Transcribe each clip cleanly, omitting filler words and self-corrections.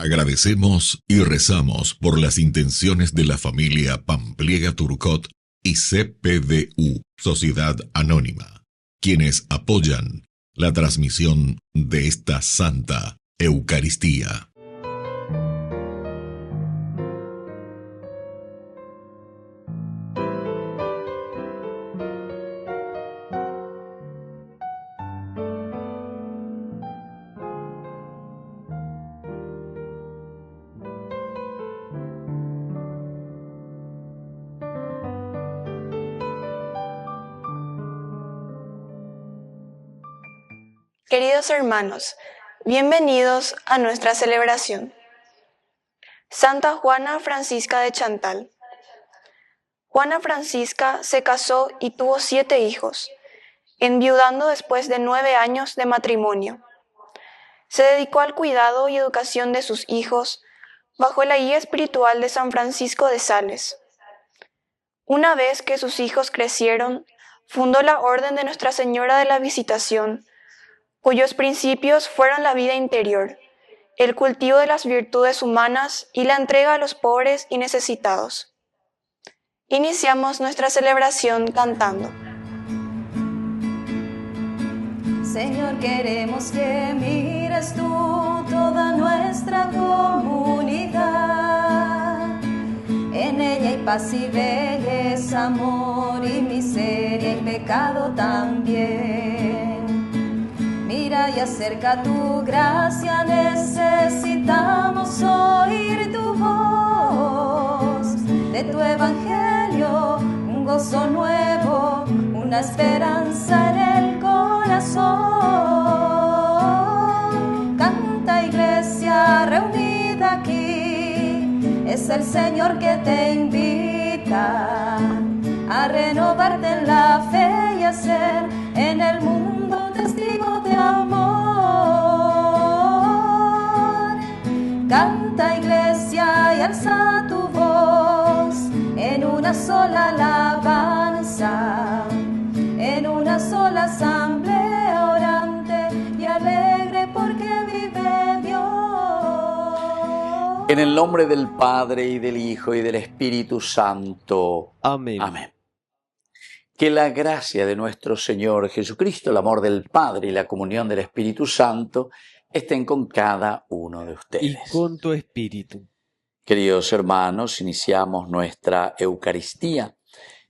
Agradecemos y rezamos por las intenciones de la familia Pampliega Turcot y CPDU, Sociedad Anónima, quienes apoyan la transmisión de esta Santa Eucaristía. Queridos hermanos, bienvenidos a nuestra celebración. Santa Juana Francisca de Chantal. Juana Francisca se casó y tuvo 7 hijos, enviudando después de 9 años de matrimonio. Se dedicó al cuidado y educación de sus hijos bajo la guía espiritual de San Francisco de Sales. Una vez que sus hijos crecieron, fundó la Orden de Nuestra Señora de la Visitación, cuyos principios fueron la vida interior, el cultivo de las virtudes humanas y la entrega a los pobres y necesitados. Iniciamos nuestra celebración cantando. Señor, queremos que mires tú toda nuestra comunidad. En ella hay paz y belleza, amor y miseria y pecado también. Mira y acerca tu gracia, necesitamos oír tu voz. De tu evangelio, un gozo nuevo, una esperanza en el corazón. Canta, iglesia reunida aquí, es el Señor que te invita a renovarte en la fe y a ser en el mundo testigo de amor. Canta, iglesia, y alza tu voz en una sola alabanza, en una sola asamblea orante y alegre porque vive Dios. En el nombre del Padre, y del Hijo, y del Espíritu Santo. Amén. Amén. Que la gracia de nuestro Señor Jesucristo, el amor del Padre y la comunión del Espíritu Santo estén con cada uno de ustedes. Y con tu espíritu. Queridos hermanos, iniciamos nuestra Eucaristía.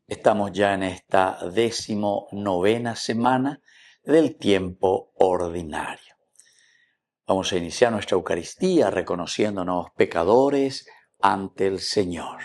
Estamos ya en esta 19ª semana del tiempo ordinario. Vamos a iniciar nuestra Eucaristía reconociéndonos pecadores ante el Señor.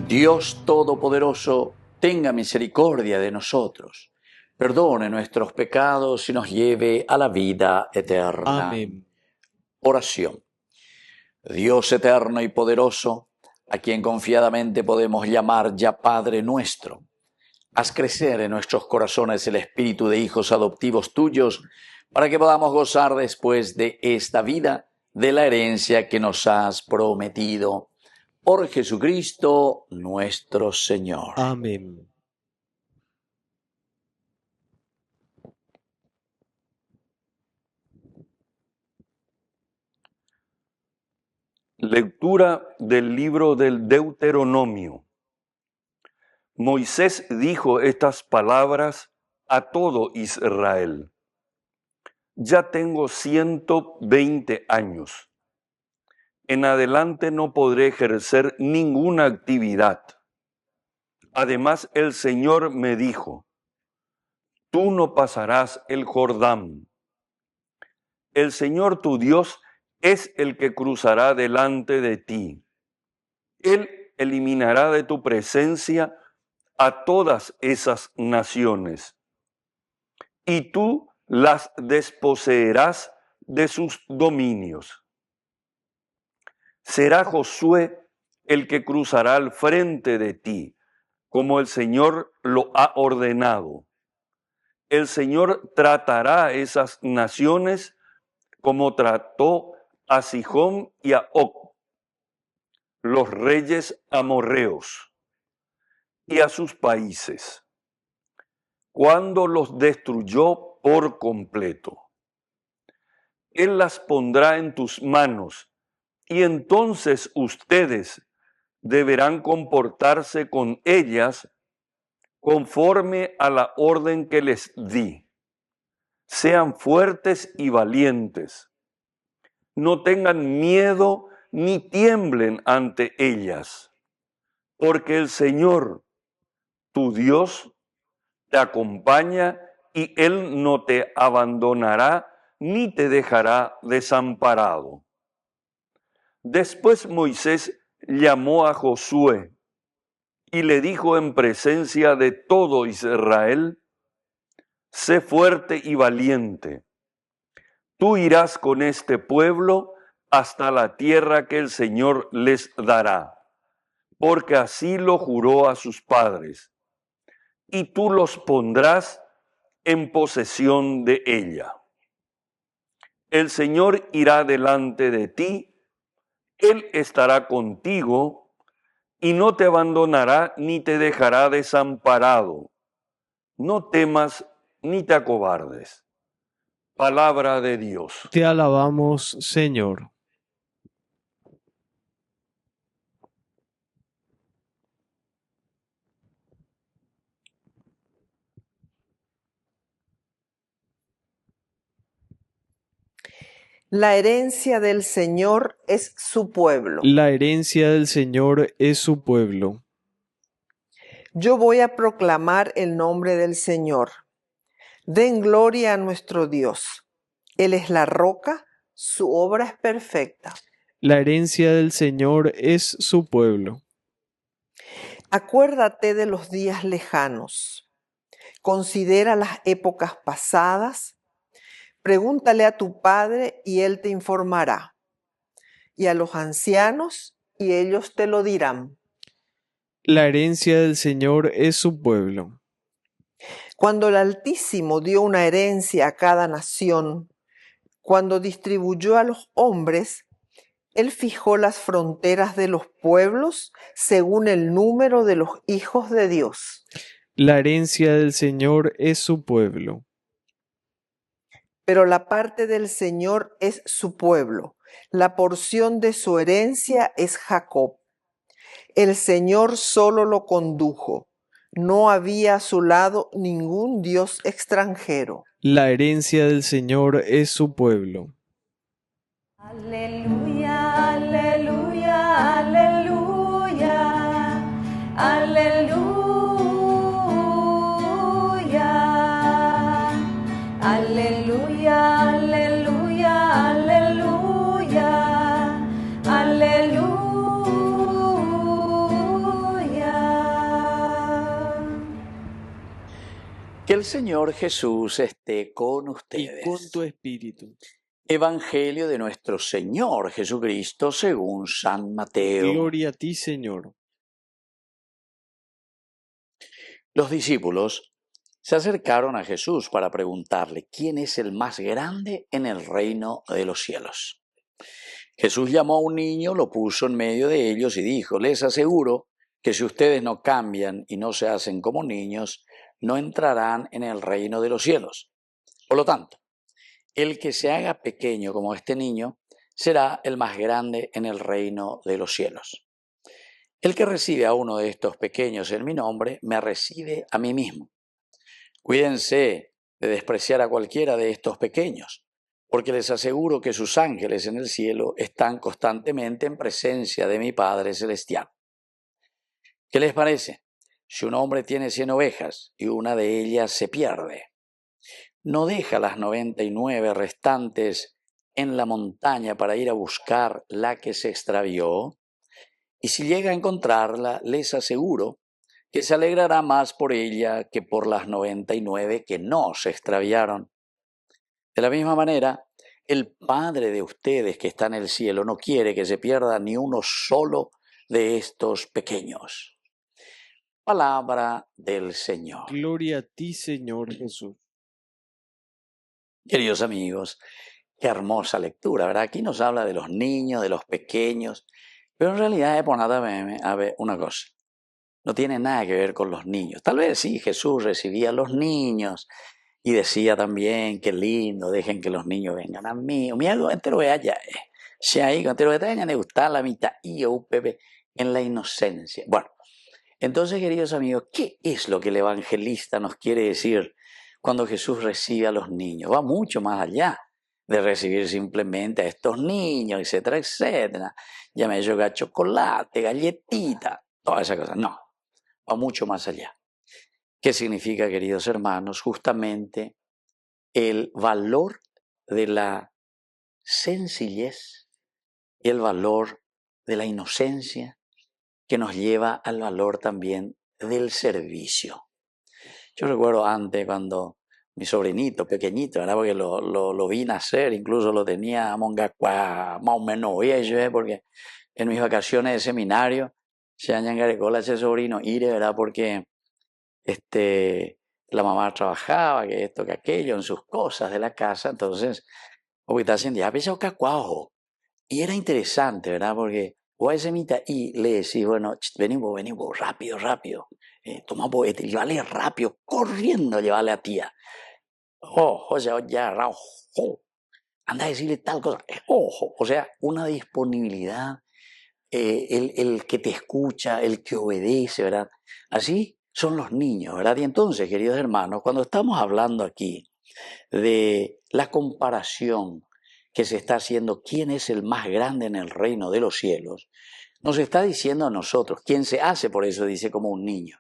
Dios Todopoderoso, tenga misericordia de nosotros, perdone nuestros pecados y nos lleve a la vida eterna. Amén. Oración. Dios eterno y poderoso, a quien confiadamente podemos llamar ya Padre nuestro, haz crecer en nuestros corazones el espíritu de hijos adoptivos tuyos, para que podamos gozar después de esta vida de la herencia que nos has prometido. Por Jesucristo nuestro Señor. Amén. Lectura del libro del Deuteronomio. Moisés dijo estas palabras a todo Israel. ya tengo 120 años. En adelante no podré ejercer ninguna actividad. Además, el Señor me dijo, tú no pasarás el Jordán. El Señor tu Dios es el que cruzará delante de ti. Él eliminará de tu presencia a todas esas naciones, y tú las desposeerás de sus dominios. Será Josué el que cruzará al frente de ti, como el Señor lo ha ordenado. El Señor tratará a esas naciones como trató a Sihón y a Og, los reyes amorreos, y a sus países, cuando los destruyó por completo. Él las pondrá en tus manos, y entonces ustedes deberán comportarse con ellas conforme a la orden que les di. Sean fuertes y valientes. No tengan miedo ni tiemblen ante ellas, porque el Señor, tu Dios, te acompaña y Él no te abandonará ni te dejará desamparado. Después Moisés llamó a Josué y le dijo en presencia de todo Israel, sé fuerte y valiente. Tú irás con este pueblo hasta la tierra que el Señor les dará, porque así lo juró a sus padres, y tú los pondrás en posesión de ella. El Señor irá delante de ti, Él estará contigo, y no te abandonará ni te dejará desamparado. No temas ni te acobardes. Palabra de Dios. Te alabamos, Señor. La herencia del Señor es su pueblo. La herencia del Señor es su pueblo. Yo voy a proclamar el nombre del Señor. Den gloria a nuestro Dios. Él es la roca, su obra es perfecta. La herencia del Señor es su pueblo. Acuérdate de los días lejanos. Considera las épocas pasadas. Pregúntale a tu padre y él te informará. Y a los ancianos y ellos te lo dirán. La herencia del Señor es su pueblo. Cuando el Altísimo dio una herencia a cada nación, cuando distribuyó a los hombres, Él fijó las fronteras de los pueblos según el número de los hijos de Dios. La herencia del Señor es su pueblo. Pero la parte del Señor es su pueblo. La porción de su herencia es Jacob. El Señor solo lo condujo. No había a su lado ningún Dios extranjero. La herencia del Señor es su pueblo. Aleluya, aleluya, aleluya, aleluya, aleluya, aleluya, aleluya, aleluya. Que el Señor Jesús esté con Y ustedes. con tu espíritu. Evangelio de nuestro Señor Jesucristo según San Mateo. Gloria a ti, Señor. Los discípulos se acercaron a Jesús para preguntarle quién es el más grande en el reino de los cielos. Jesús llamó a un niño, lo puso en medio de ellos y dijo, les aseguro que si ustedes no cambian y no se hacen como niños, no entrarán en el reino de los cielos. Por lo tanto, el que se haga pequeño como este niño será el más grande en el reino de los cielos. El que recibe a uno de estos pequeños en mi nombre, me recibe a mí mismo. Cuídense de despreciar a cualquiera de estos pequeños. porque les aseguro que sus ángeles en el cielo están constantemente en presencia de mi Padre Celestial. ¿Qué les parece? Si un hombre tiene 100 ovejas y una de ellas se pierde, ¿no deja las 99 restantes en la montaña para ir a buscar la que se extravió? Y si llega a encontrarla, les aseguro que se alegrará más por ella que por las 99 que no se extraviaron. De la misma manera, el Padre de ustedes que está en el cielo no quiere que se pierda ni uno solo de estos pequeños. Palabra del Señor. Gloria a ti, Señor Jesús. Queridos amigos, qué hermosa lectura, ¿verdad? Aquí nos habla de los niños, de los pequeños, pero en realidad es por nada a ver una cosa. No tiene nada que ver con los niños. Tal vez sí, Jesús recibía a los niños y decía también, qué lindo, dejen que los niños vengan a mí. Mi algo entero es allá. Si ahí, entero es allá, me gusta la mitad y UPB en la inocencia. Bueno, entonces, queridos amigos, ¿qué es lo que el evangelista nos quiere decir cuando Jesús recibe a los niños? Va mucho más allá de recibir simplemente a estos niños, etcétera, etcétera. Ya me llega chocolate, galletita, todas esas cosas. No, va mucho más allá. ¿Qué significa, queridos hermanos? Justamente el valor de la sencillez y el valor de la inocencia que nos lleva al valor también del servicio. Yo recuerdo antes cuando mi sobrinito pequeñito, ¿verdad? Porque lo vi nacer, incluso lo tenía a Mongacuá, más o menos viejo, porque en mis vacaciones de seminario se añangarecola ese sobrino ire, ¿verdad? Porque la mamá trabajaba, que esto, que aquello, en sus cosas de la casa, entonces, ahorita haciendo ya pensaba cacuajo. Y era interesante, ¿verdad? Porque Guaysemita y le decía, bueno, venimos, rápido. Tomamos llévale rápido, corriendo, llévale a tía. O sea, ya, anda a decirle tal cosa. Ojo, o sea, una disponibilidad, el que te escucha, el que obedece, ¿verdad? Así son los niños, ¿verdad? Y entonces, queridos hermanos, cuando estamos hablando aquí de la comparación que se está haciendo, quién es el más grande en el reino de los cielos, nos está diciendo a nosotros, quién se hace, por eso dice como un niño.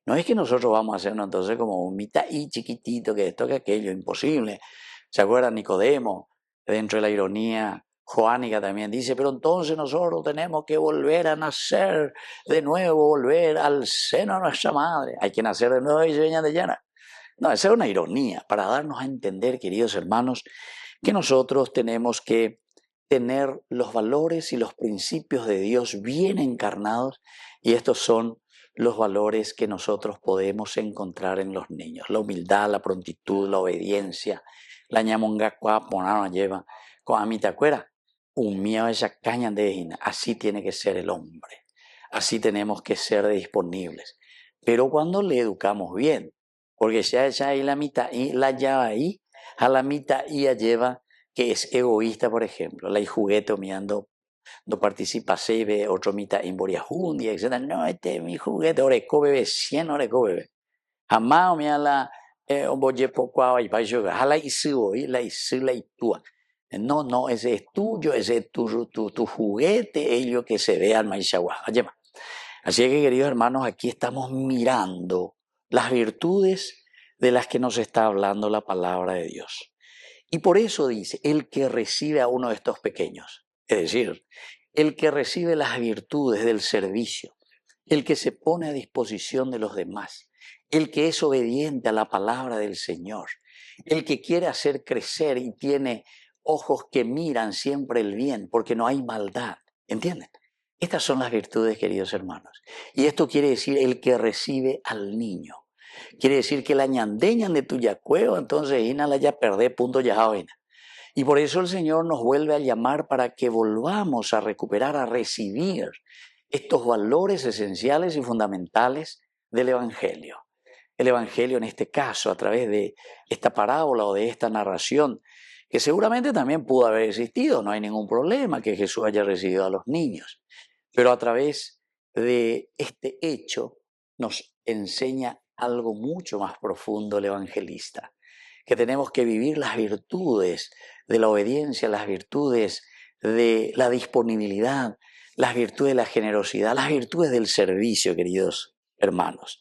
No es que nosotros vamos a hacernos entonces como un mitaí chiquitito, que esto, que aquello, imposible. ¿Se acuerdan Nicodemo? Dentro de la ironía joánica también dice, pero entonces nosotros tenemos que volver a nacer de nuevo, volver al seno de nuestra madre. Hay que nacer de nuevo y se veña de llena. No, esa es una ironía para darnos a entender, queridos hermanos, que nosotros tenemos que tener los valores y los principios de Dios bien encarnados, y estos son los valores que nosotros podemos encontrar en los niños. La humildad, la prontitud, la obediencia, la ñamongacua, ponano lleva, con amitacuera, un miedo a esa caña de hina. Así tiene que ser el hombre, así tenemos que ser disponibles, pero cuando le educamos bien, porque si ella ahí la mitad y la lleva ahí, a la mitad y ella lleva que es egoísta, por ejemplo, la juguete mirando, no participa, se ve otro mitad en Boriajundia, etc. No, este es mi juguete, oreco bebé, 100 oreco bebé. Jamás mira la, boye poco y para yo, jala y hoy, la itúa. No, ese es tuyo, ese es tu juguete, ello que se ve al maizagua. Así que, queridos hermanos, aquí estamos mirando las virtudes de las que nos está hablando la palabra de Dios. Y por eso dice, el que recibe a uno de estos pequeños, es decir, el que recibe las virtudes del servicio, el que se pone a disposición de los demás, el que es obediente a la palabra del Señor, el que quiere hacer crecer y tiene ojos que miran siempre el bien, porque no hay maldad, ¿entienden? Estas son las virtudes, queridos hermanos. Y esto quiere decir el que recibe al niño. Quiere decir que la ñandeñan de tu yacueo, entonces ina la ya perdé punto ya vaina. Y por eso el Señor nos vuelve a llamar para que volvamos a recuperar, a recibir estos valores esenciales y fundamentales del Evangelio. El Evangelio en este caso, a través de esta parábola o de esta narración, que seguramente también pudo haber existido, no hay ningún problema que Jesús haya recibido a los niños. Pero a través de este hecho nos enseña algo mucho más profundo el evangelista, que tenemos que vivir las virtudes de la obediencia, las virtudes de la disponibilidad, las virtudes de la generosidad, las virtudes del servicio, queridos hermanos.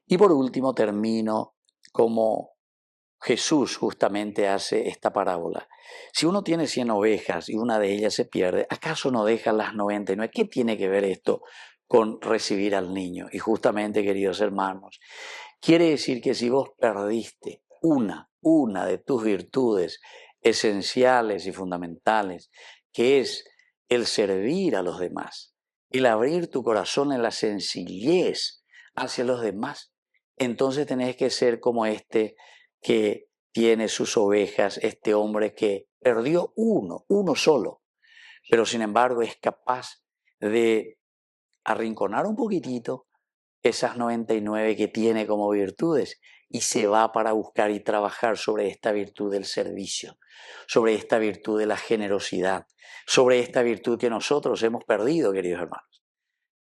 Y por último termino como Jesús justamente hace esta parábola. Si uno tiene 100 ovejas y una de ellas se pierde, ¿acaso no deja las 99? ¿Qué tiene que ver esto con recibir al niño? Y justamente, queridos hermanos, quiere decir que si vos perdiste una de tus virtudes esenciales y fundamentales, que es el servir a los demás, el abrir tu corazón en la sencillez hacia los demás, entonces tenés que ser como este que tiene sus ovejas, este hombre que perdió uno solo, pero sin embargo es capaz de arrinconar un poquitito esas 99 que tiene como virtudes y se va para buscar y trabajar sobre esta virtud del servicio, sobre esta virtud de la generosidad, sobre esta virtud que nosotros hemos perdido, queridos hermanos.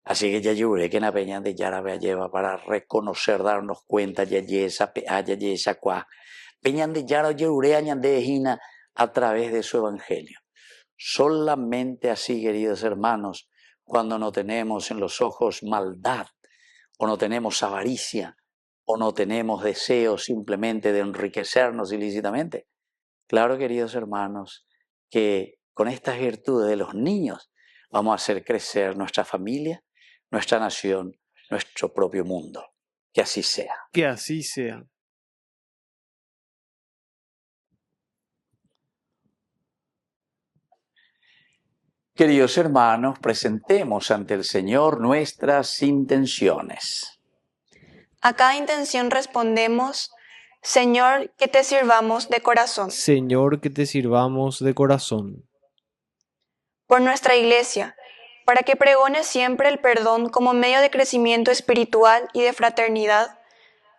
Así que ya lloré que en la peña de Yara lleva para reconocer, darnos cuenta, ya esa cuá. Peña de Yara lloré añade Gina a través de su evangelio. Solamente así, queridos hermanos, cuando no tenemos en los ojos maldad, o no tenemos avaricia, o no tenemos deseos simplemente de enriquecernos ilícitamente. Claro, queridos hermanos, que con estas virtudes de los niños vamos a hacer crecer nuestra familia, nuestra nación, nuestro propio mundo. Que así sea. Que así sea. Queridos hermanos, presentemos ante el Señor nuestras intenciones. A cada intención respondemos, Señor, que te sirvamos de corazón. Señor, que te sirvamos de corazón. Por nuestra Iglesia, para que pregone siempre el perdón como medio de crecimiento espiritual y de fraternidad,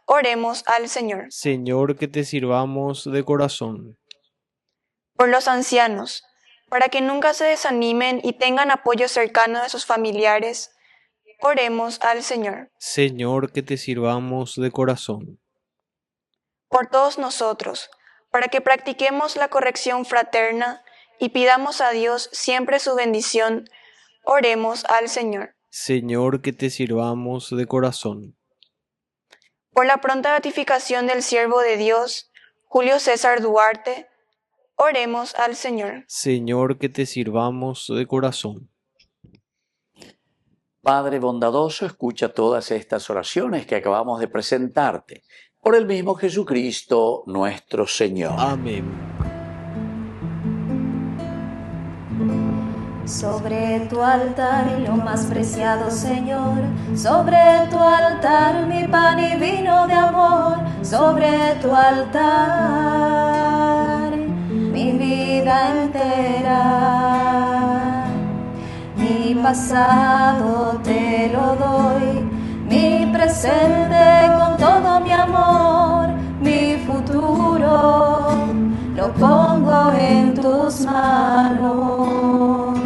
oremos al Señor. Señor, que te sirvamos de corazón. Por los ancianos, para que nunca se desanimen y tengan apoyo cercano de sus familiares, oremos al Señor. Señor, que te sirvamos de corazón. Por todos nosotros, para que practiquemos la corrección fraterna y pidamos a Dios siempre su bendición, oremos al Señor. Señor, que te sirvamos de corazón. Por la pronta beatificación del siervo de Dios, Julio César Duarte, oremos al Señor. Señor, que te sirvamos de corazón. Padre bondadoso, escucha todas estas oraciones que acabamos de presentarte. Por el mismo Jesucristo, nuestro Señor. Amén. Sobre tu altar y lo más preciado, Señor, sobre tu altar mi pan y vino de amor, sobre tu altar mi vida entera, mi pasado te lo doy, mi presente con todo mi amor, mi futuro lo pongo en tus manos.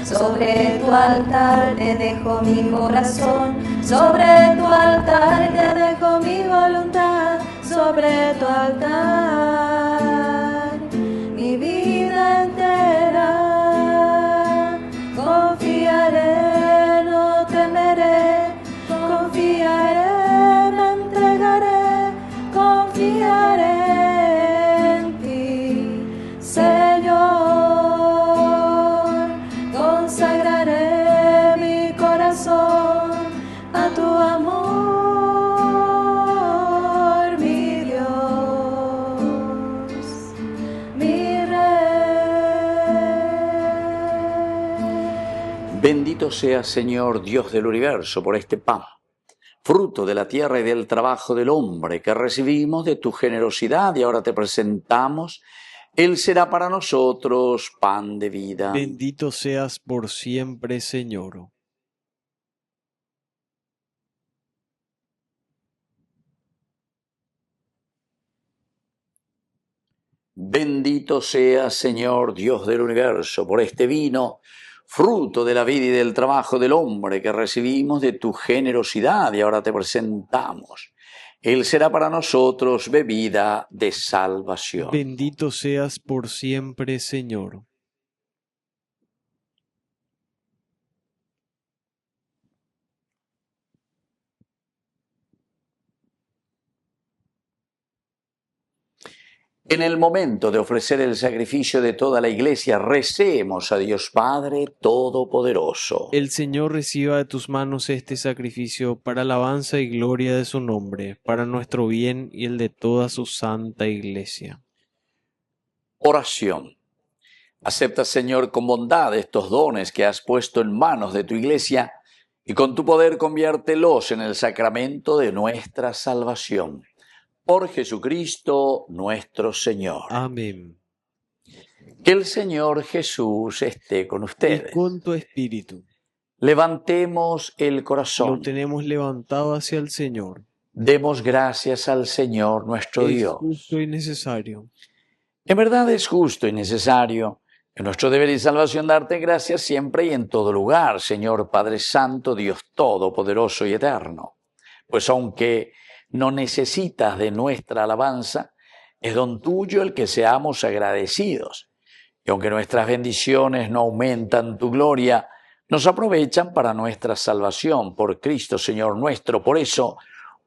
Sobre tu altar te dejo mi corazón, sobre tu altar te dejo mi voluntad, sobre tu altar mi vida entera. Confiaré, no temeré, confiaré, me entregaré, confiaré en ti, Señor. Consagraré mi corazón a tu amor, mi Dios, mi Rey. Bendito seas, Señor, Dios del universo, por este pan, fruto de la tierra y del trabajo del hombre que recibimos de tu generosidad y ahora te presentamos. Él será para nosotros pan de vida. Bendito seas por siempre, Señor. Bendito seas, Señor, Dios del universo, por este vino, fruto de la vida y del trabajo del hombre que recibimos de tu generosidad y ahora te presentamos. Él será para nosotros bebida de salvación. Bendito seas por siempre, Señor. En el momento de ofrecer el sacrificio de toda la Iglesia, recemos a Dios Padre Todopoderoso. El Señor reciba de tus manos este sacrificio para alabanza y gloria de su nombre, para nuestro bien y el de toda su santa Iglesia. Oración. Acepta, Señor, con bondad estos dones que has puesto en manos de tu Iglesia y con tu poder conviértelos en el sacramento de nuestra salvación. Por Jesucristo nuestro Señor. Amén. Que el Señor Jesús esté con Y ustedes. con tu espíritu. Levantemos el Lo corazón. tenemos levantado hacia el Señor. Demos gracias al Señor nuestro Es Dios. justo y necesario. En verdad es justo y necesario, en nuestro deber y salvación, darte gracias siempre y en todo lugar, Señor Padre Santo, Dios Todopoderoso y Eterno. Pues aunque no necesitas de nuestra alabanza, es don tuyo el que seamos agradecidos. Y aunque nuestras bendiciones no aumentan tu gloria, nos aprovechan para nuestra salvación por Cristo Señor nuestro. Por eso,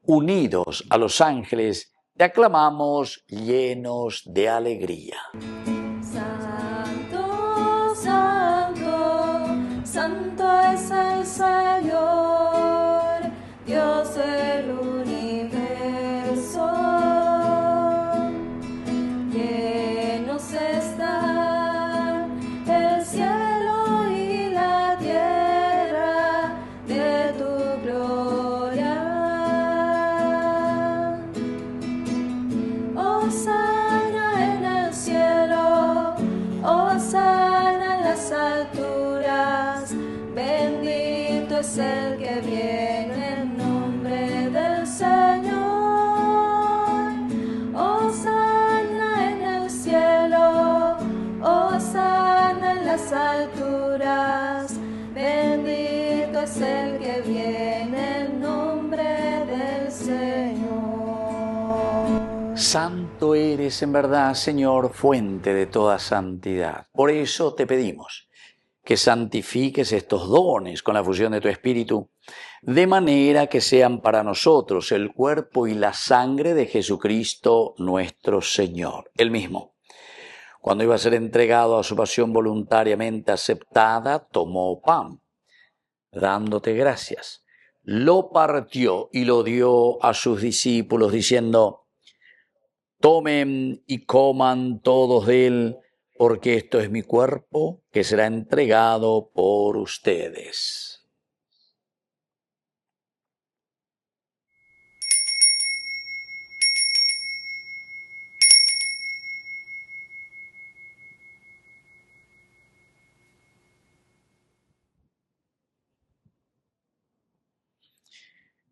unidos a los ángeles, te aclamamos llenos de alegría. Santo, santo, santo es el Señor, Dios del universo. Llenos están el cielo y la tierra de tu gloria. Hosana en el cielo, hosana en las alturas, bendito es el que viene en nombre del Señor. Hosana en el cielo, hosana en las alturas, bendito es el que viene en nombre del Señor. Santo eres en verdad, Señor, fuente de toda santidad. Por eso te pedimos que santifiques estos dones con la fusión de tu Espíritu, de manera que sean para nosotros el cuerpo y la sangre de Jesucristo nuestro Señor. Él mismo, cuando iba a ser entregado a su pasión voluntariamente aceptada, tomó pan, dándote gracias, lo partió y lo dio a sus discípulos, diciendo: tomen y coman todos de él, porque esto es mi cuerpo que será entregado por ustedes.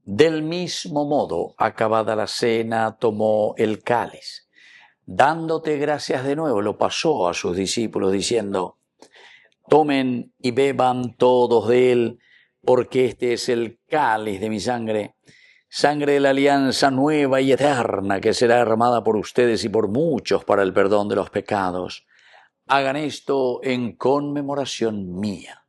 Del mismo modo, acabada la cena, tomó el cáliz. Dándote gracias de nuevo, lo pasó a sus discípulos diciendo: tomen y beban todos de él, porque este es el cáliz de mi sangre, sangre de la alianza nueva y eterna que será derramada por ustedes y por muchos para el perdón de los pecados. Hagan esto en conmemoración mía.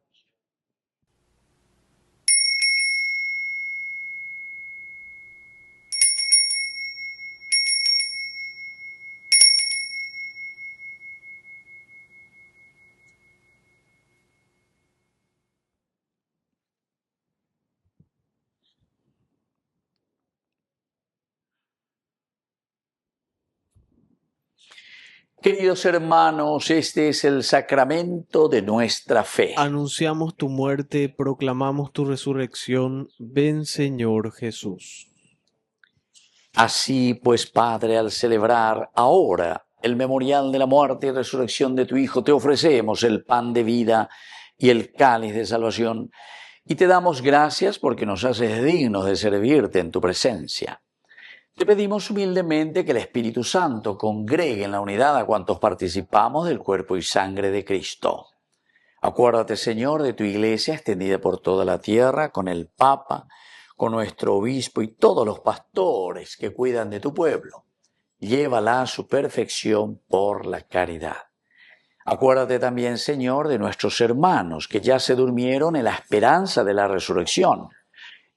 Queridos hermanos, este es el sacramento de nuestra fe. Anunciamos tu muerte, proclamamos tu resurrección. Ven, Señor Jesús. Así pues, Padre, al celebrar ahora el memorial de la muerte y resurrección de tu Hijo, te ofrecemos el pan de vida y el cáliz de salvación, y te damos gracias porque nos haces dignos de servirte en tu presencia. Te pedimos humildemente que el Espíritu Santo congregue en la unidad a cuantos participamos del cuerpo y sangre de Cristo. Acuérdate, Señor, de tu Iglesia extendida por toda la tierra, con el Papa, con nuestro obispo y todos los pastores que cuidan de tu pueblo. Llévala a su perfección por la caridad. Acuérdate también, Señor, de nuestros hermanos que ya se durmieron en la esperanza de la resurrección.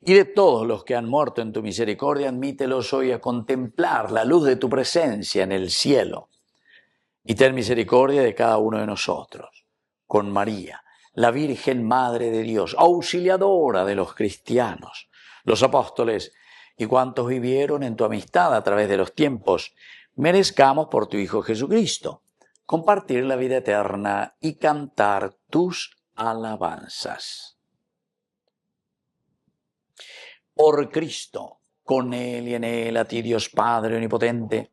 Y de todos los que han muerto en tu misericordia, admítelos hoy a contemplar la luz de tu presencia en el cielo. Y ten misericordia de cada uno de nosotros. Con María, la Virgen Madre de Dios, auxiliadora de los cristianos, los apóstoles y cuantos vivieron en tu amistad a través de los tiempos, merezcamos por tu Hijo Jesucristo compartir la vida eterna y cantar tus alabanzas. Por Cristo, con Él y en Él, a ti Dios Padre Omnipotente,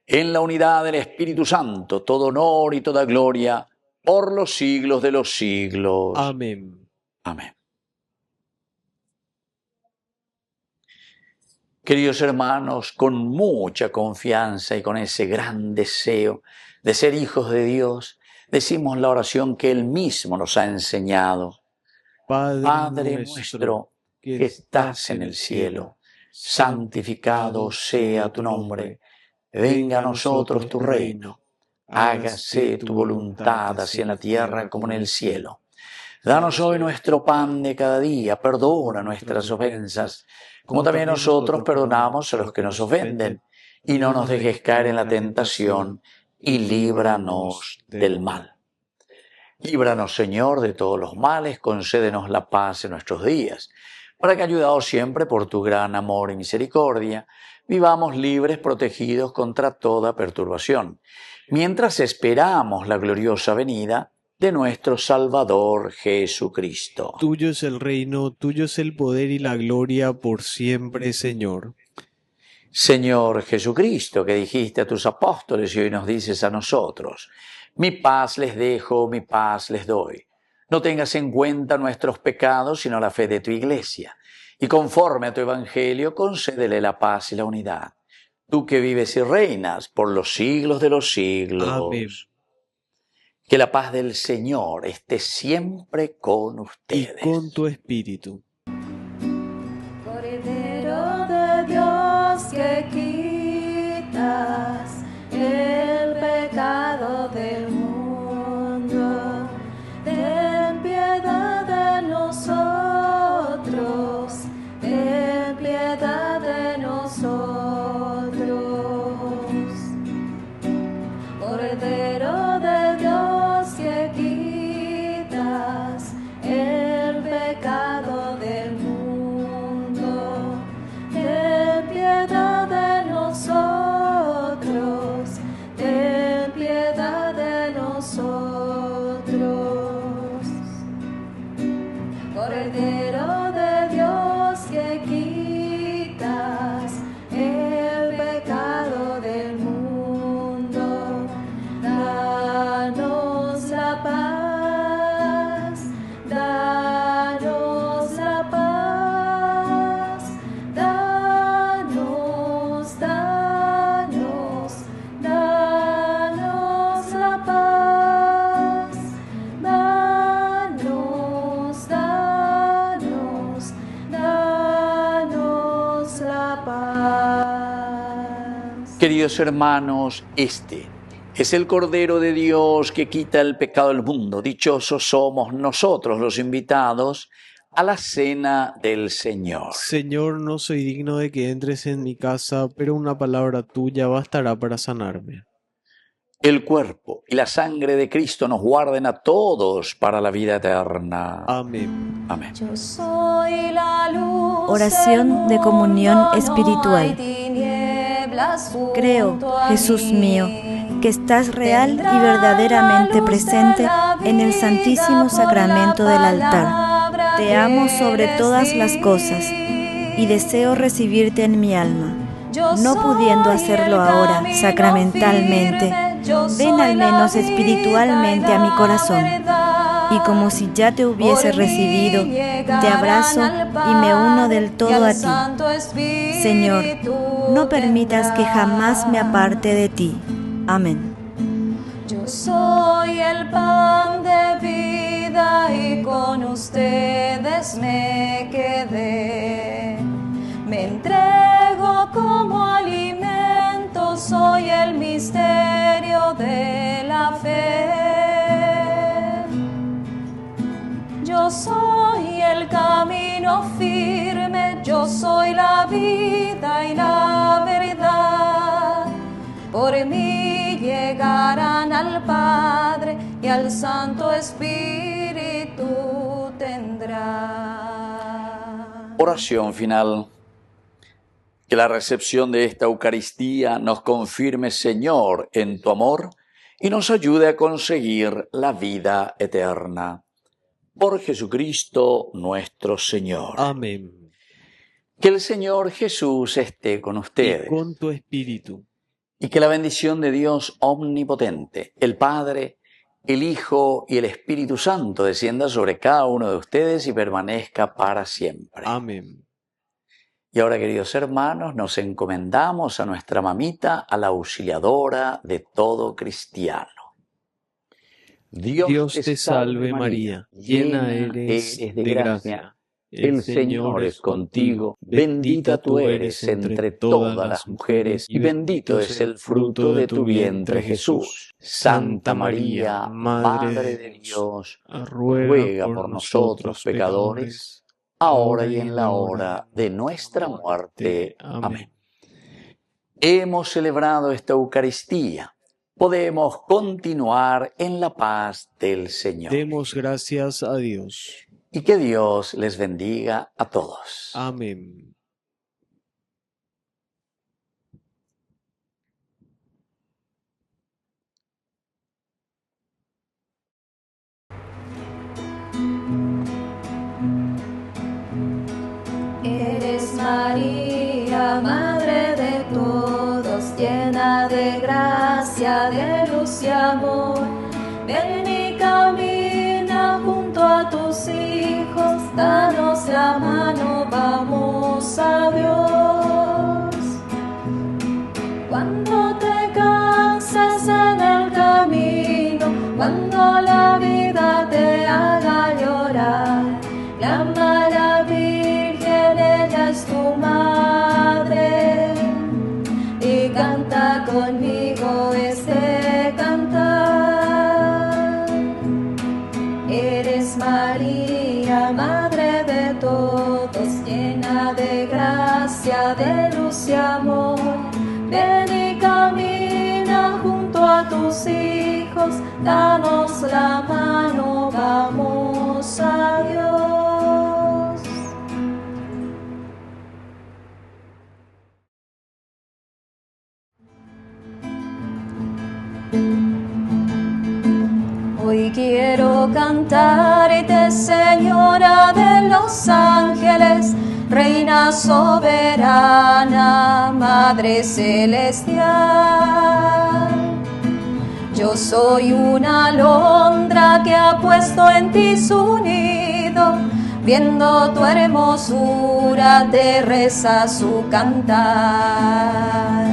en la unidad del Espíritu Santo, todo honor y toda gloria, por los siglos de los siglos. Amén. Amén. Queridos hermanos, con mucha confianza y con ese gran deseo de ser hijos de Dios, decimos la oración que Él mismo nos ha enseñado. Padre nuestro, que estás en el cielo, santificado sea tu nombre. Venga a nosotros tu reino. Hágase tu voluntad, así en la tierra como en el cielo. Danos hoy nuestro pan de cada día. Perdona nuestras ofensas, como también nosotros perdonamos a los que nos ofenden. Y no nos dejes caer en la tentación, y líbranos del mal. Líbranos, Señor, de todos los males. Concédenos la paz en nuestros días, para que, ayudados siempre por tu gran amor y misericordia, vivamos libres, protegidos contra toda perturbación, mientras esperamos la gloriosa venida de nuestro Salvador Jesucristo. Tuyo es el reino, tuyo es el poder y la gloria por siempre, Señor. Señor Jesucristo, que dijiste a tus apóstoles y hoy nos dices a nosotros, mi paz les dejo, mi paz les doy. No tengas en cuenta nuestros pecados, sino la fe de tu Iglesia. Y conforme a tu Evangelio, concédele la paz y la unidad. Tú que vives y reinas por los siglos de los siglos. Amén. Que la paz del Señor esté siempre con ustedes. Y con tu espíritu. Cordero de Dios que quitas el pecado del mundo, ten piedad de nosotros, ten piedad de nosotros. Cordero de Dios que quitas el pecado del mundo, ten piedad de nosotros, ten piedad de nosotros. Cordero de Dios que quitas el pecado del mundo, danos la paz, danos la paz, danos, danos, danos la paz, danos, danos, danos la paz. Queridos hermanos, este es el Cordero de Dios que quita el pecado del mundo. Dichosos somos nosotros los invitados a la cena del Señor. Señor, no soy digno de que entres en mi casa, pero una palabra tuya bastará para sanarme. El cuerpo y la sangre de Cristo nos guarden a todos para la vida eterna. Amén. Amén. Yo soy la luz. Oración de comunión espiritual. Creo, Jesús mío, que estás real y verdaderamente presente en el Santísimo Sacramento del altar. Te amo sobre todas las cosas y deseo recibirte en mi alma. No pudiendo hacerlo ahora sacramentalmente, ven al menos espiritualmente a mi corazón. Y como si ya te hubiese recibido, te abrazo y me uno del todo a ti. Señor, no permitas que jamás me aparte de ti. Amén. Yo soy el pan de vida y con ustedes me quedé. firme, yo soy la vida y la verdad. Por mí llegarán al Padre y al Santo Espíritu tendrán. Oración final. Que la recepción de esta Eucaristía nos confirme, Señor, en tu amor y nos ayude a conseguir la vida eterna. Por Jesucristo nuestro Señor. Amén. Que el Señor Jesús esté con ustedes. Y con tu espíritu. Y que la bendición de Dios omnipotente, el Padre, el Hijo y el Espíritu Santo descienda sobre cada uno de ustedes y permanezca para siempre. Amén. Y ahora, queridos hermanos, nos encomendamos a nuestra mamita, a la auxiliadora de todo cristiano. Dios te salve María, llena eres de gracia. El Señor es contigo, bendita tú eres entre todas las mujeres, y bendito es el fruto de tu vientre, Jesús. Santa María, Madre de Dios, ruega por nosotros pecadores, ahora y en la hora de nuestra muerte. Amén. Hemos celebrado esta Eucaristía. Podemos continuar en la paz del Señor. Demos gracias a Dios. Y que Dios les bendiga a todos. Amén. Eres María, Madre de todos, llena de gracia, de luz y amor. Ven y camina junto a tus hijos, danos la mano, vamos a Dios. Cuando te cansas en el camino, cuando la vida te haga llorar, llama a la Virgen, ella es tu madre, y canta conmigo este cantar. Eres María, Madre de todos, llena de gracia, de luz y amor. Ven y camina junto a tus hijos, danos la mano, vamos a Dios. Hoy quiero cantarte, Señora de los ángeles, Reina soberana, Madre celestial. Yo soy una alondra que ha puesto en ti su nido, viendo tu hermosura te reza su cantar.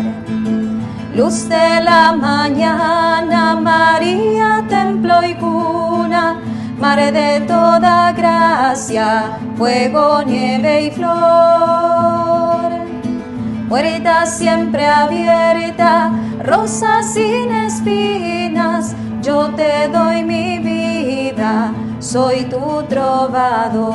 Luz de la mañana, María, templo y cuna, Madre de toda gracia, fuego, nieve y flor. Puerta siempre abierta, rosa sin espinas, yo te doy mi vida, soy tu trovador.